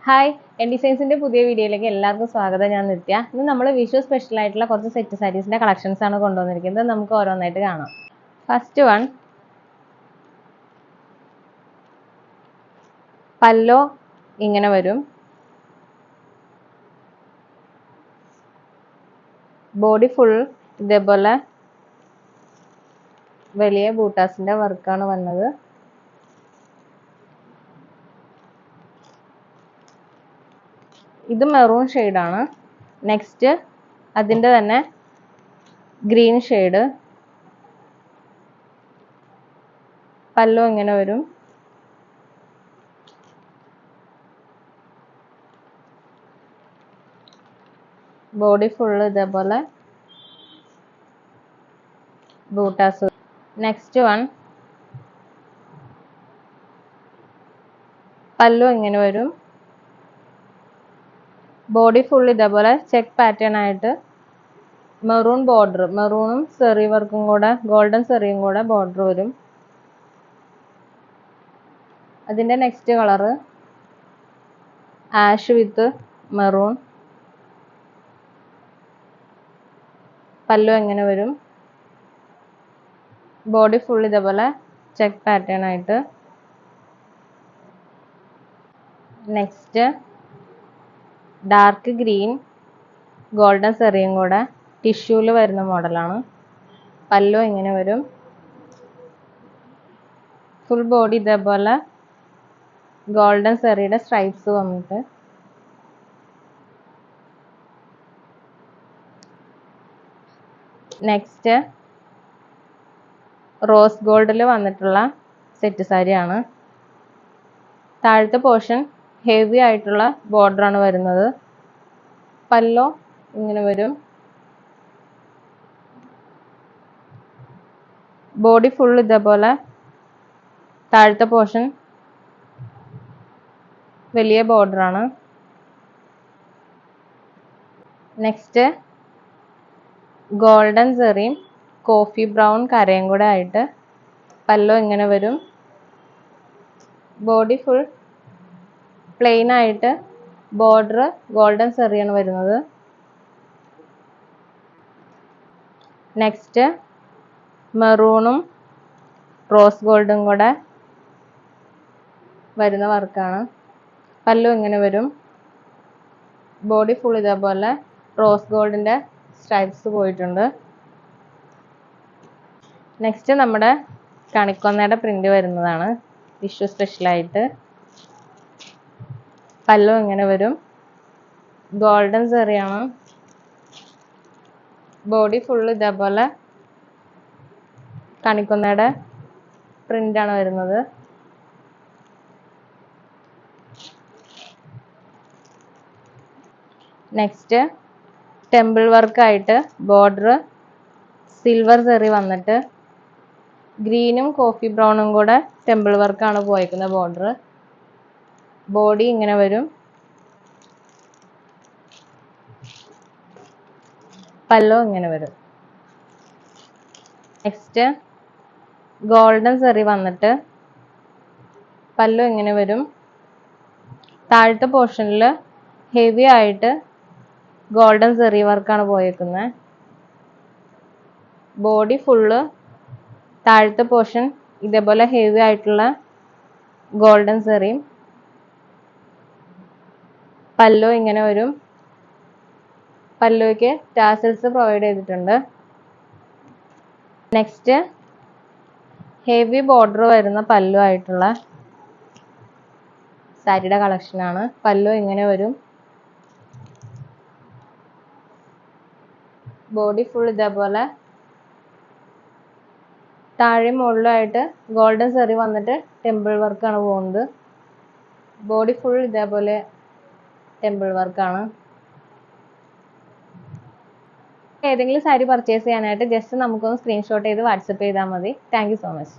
Hi, N ഡിസൈൻസിന്റെ പുതിയ വീഡിയോയിലേക്ക് എല്ലാവർക്കും സ്വാഗതം. ഞാൻ നിത്യ. ഇന്ന് നമ്മൾ വിഷു സ്പെഷ്യൽ ആയിട്ടുള്ള കുറച്ച് സെറ്റ് സാരീസിന്റെ കളക്ഷൻസ് ആണ് കൊണ്ടുവന്നിരിക്കുന്നത്. നമുക്ക് ഓരോന്നായിട്ട് കാണാം. ഫസ്റ്റ് വൺ, പല്ലോ ഇങ്ങനെ വരും. ബോഡി ഫുൾ ഇതേപോലെ വലിയ ബൂട്ടാസിന്റെ വർക്കാണ് വന്നത്. ഇത് മെറൂൺ ഷെയ്ഡാണ്. നെക്സ്റ്റ് അതിൻ്റെ തന്നെ ഗ്രീൻ ഷെയ്ഡ്. പല്ലു ഇങ്ങനെ വരും. ബോഡി ഫുള്ള് ഇതേപോലെ ബൂട്ടാസ്. നെക്സ്റ്റ് വൺ, പല്ലു ഇങ്ങനെ വരും. ബോഡി ഫുൾ ഇതേപോലെ ചെക്ക് പാറ്റേൺ ആയിട്ട് മെറൂൺ ബോർഡർ, മെറൂണും സെറി വർക്കും കൂടെ, ഗോൾഡൻ സെറിയും കൂടെ ബോർഡർ വരും. അതിൻ്റെ നെക്സ്റ്റ് കളറ് ആഷ് വിത്ത് മെറൂൺ. പല്ലു എങ്ങനെ വരും. ബോഡി ഫുൾ ഇതേപോലെ ചെക്ക് പാറ്റേൺ ആയിട്ട്. നെക്സ്റ്റ് ഡാർക്ക് ഗ്രീൻ ഗോൾഡൻ സെറിയും കൂടെ ടിഷ്യൂല് വരുന്ന മോഡലാണ്. പല്ലു ഇങ്ങനെ വരും. ഫുൾ ബോഡി ഇതേപോലെ ഗോൾഡൻ സെറിയുടെ സ്ട്രൈപ്സ് വന്നിട്ട്. നെക്സ്റ്റ് റോസ് ഗോൾഡിൽ വന്നിട്ടുള്ള സെറ്റ് സാരിയാണ്. താഴത്തെ പോർഷൻ ഹെവി ആയിട്ടുള്ള ബോർഡറാണ് വരുന്നത്. പല്ലോ ഇങ്ങനെ വരും. ബോഡി ഫുൾ ഇതേപോലെ താഴത്തെ പോർഷൻ വലിയ ബോർഡറാണ്. നെക്സ്റ്റ് ഗോൾഡൻ സെറിയും കോഫി ബ്രൗൺ കരയും കൂടെ ആയിട്ട് പല്ലോ ഇങ്ങനെ വരും. ബോഡി ഫുൾ പ്ലെയിൻ ആയിട്ട് ബോർഡർ ഗോൾഡൻ സെറിയാണ് വരുന്നത്. നെക്സ്റ്റ് മെറൂണും റോസ് ഗോൾഡും കൂടെ വരുന്ന വർക്കാണ്. പല്ലു ഇങ്ങനെ വരും. ബോഡി ഫുൾ ഇതേപോലെ റോസ് ഗോൾഡിന്റെ സ്ട്രൈപ്സ് പോയിട്ടുണ്ട്. നെക്സ്റ്റ് നമ്മുടെ കണിക്കൊന്നയുടെ പ്രിന്റ് വരുന്നതാണ് വിഷു സ്പെഷ്യലായിട്ട്. പല്ലു ഇങ്ങനെ വരും. ഗോൾഡൻ സെറിയാണ്. ബോഡി ഫുൾ ഇതേപോലെ കണിക്കൊന്നയുടെ പ്രിന്റ് ആണ് വരുന്നത്. നെക്സ്റ്റ് ടെമ്പിൾ വർക്കായിട്ട് ബോർഡർ സിൽവർ സെറി വന്നിട്ട് ഗ്രീനും കോഫി ബ്രൗണും കൂടെ ടെമ്പിൾ വർക്കാണ് പോയിരിക്കുന്ന ബോർഡർ. ബോഡി ഇങ്ങനെ വരും. പല്ലോ ഇങ്ങനെ വരും. നെക്സ്റ്റ് ഗോൾഡൻ സെറി വന്നിട്ട് പല്ലോ ഇങ്ങനെ വരും. താഴത്തെ പോർഷനിൽ ഹെവി ആയിട്ട് ഗോൾഡൻ സെറി വർക്കാണ് പോയേക്കുന്നത്. ബോഡി ഫുള്ള് താഴത്തെ പോർഷൻ ഇതേപോലെ ഹെവി ആയിട്ടുള്ള ഗോൾഡൻ സെറിയും. പല്ലോ ഇങ്ങനെ വരും. പല്ലുക്ക് ടാസൽസ് പ്രൊവൈഡ് ചെയ്തിട്ടുണ്ട്. നെക്സ്റ്റ് ഹെവി ബോർഡർ വരുന്ന പല്ലു ആയിട്ടുള്ള സാരിയുടെ കളക്ഷനാണ്. പല്ലു ഇങ്ങനെ വരും. ബോഡി ഫുൾ ഇതേപോലെ താഴെ മുകളിലായിട്ട് ഗോൾഡൻ സെറി വന്നിട്ട് ടെമ്പിൾ വർക്കാണ് പോകുന്നത്. ബോഡി ഫുൾ ഇതേപോലെ ടെമ്പിൾ വർക്കാണ്. ഏതെങ്കിലും സാരി പർച്ചേസ് ചെയ്യാനായിട്ട് ജസ്റ്റ് നമുക്കൊന്ന് സ്ക്രീൻഷോട്ട് ചെയ്ത് വാട്സപ്പ് ചെയ്താൽ മതി. Thank you so much.